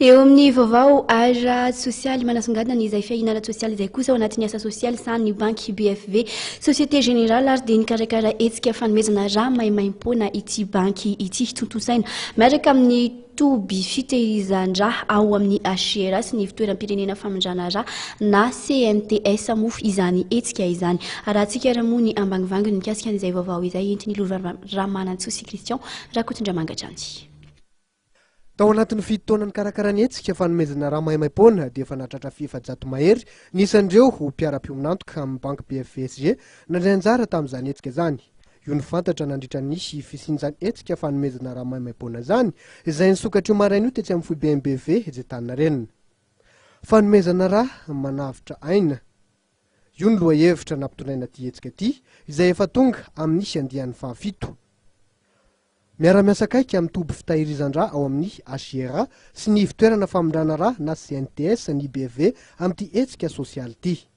Eo amin'ny vaovao Hjra sosialy manasongadina ny izay fiahinana sosialy izay kosa ao anatin'ny asa sosialy sahanin'ny banky BFV-Société Générale ary dia nikarakara hetsika fanomezana rà maimaim-poana ity banky ity Tontosaina miaraka amin'ny toby fitahirizan-drà ao amin'ny Hjra sy ny ivotoeram-pirenena famindrana rà na CNTS mofo izany hetsika izany. Arahantsika raha ny ambanivanginy mikasika an'izay vaovao izay entiny lovan'Ramanantsoa Kristian Rakotondramangajany. Tao anatin'ny fito-taona nikarakara ny hetsika fanomezana rà maimaim-poana dia efa nahatratra 700 mahery nisan'ireo ho mpiara-piominantoka amin'ny banky BFV-SG nandray anjara tamin'izany hetsika izany. Io ny fantatra nandritra ny fisinjany hetsika fanomezana rà maimaim-poana izany izay nisokatra io maraina io tetsy amin'ny FBMBV Hjra. Fanomezana rà manavitra aina. Io ny lohahevitra nampitondraina ty hetsika ty izay efa tonga amin'ny andian'ny fahafito. Miara-miasa akaiky amin'ny toby fitahirizan-drà ao amin'ny Hjra sy ny ivotoerana famindrana rà na CNTS ny BFV amin'ity hetsika sosialy ity.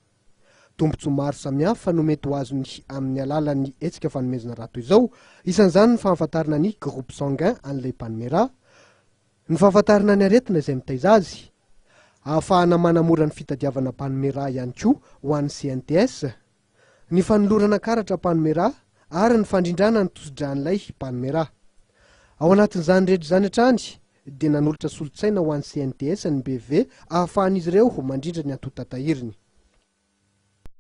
Tombontsoa maro samihafa no mety ho azony amin'ny alalan'ny hetsika fanomezana rà toy izao, isan'izany ny fahafantarana ny groupe sanguin an'ilay mpanome rà, ny fahafantarana ny aretina izay mitaiza azy, ahafahana manamora ny fitadiavana mpanome rà ihany koa ho an'ny CNTS, ny fanolorana karatra mpanome rà ary ny fandrindrana ny tosidran'ilay mpanome rà. Ao anatin'izany rehetra izany hatrany dia nanolotra solotsaina ho an'ny CNTS ny BFV ahafahan'izy ireo mandrindra ny antotantahiriny.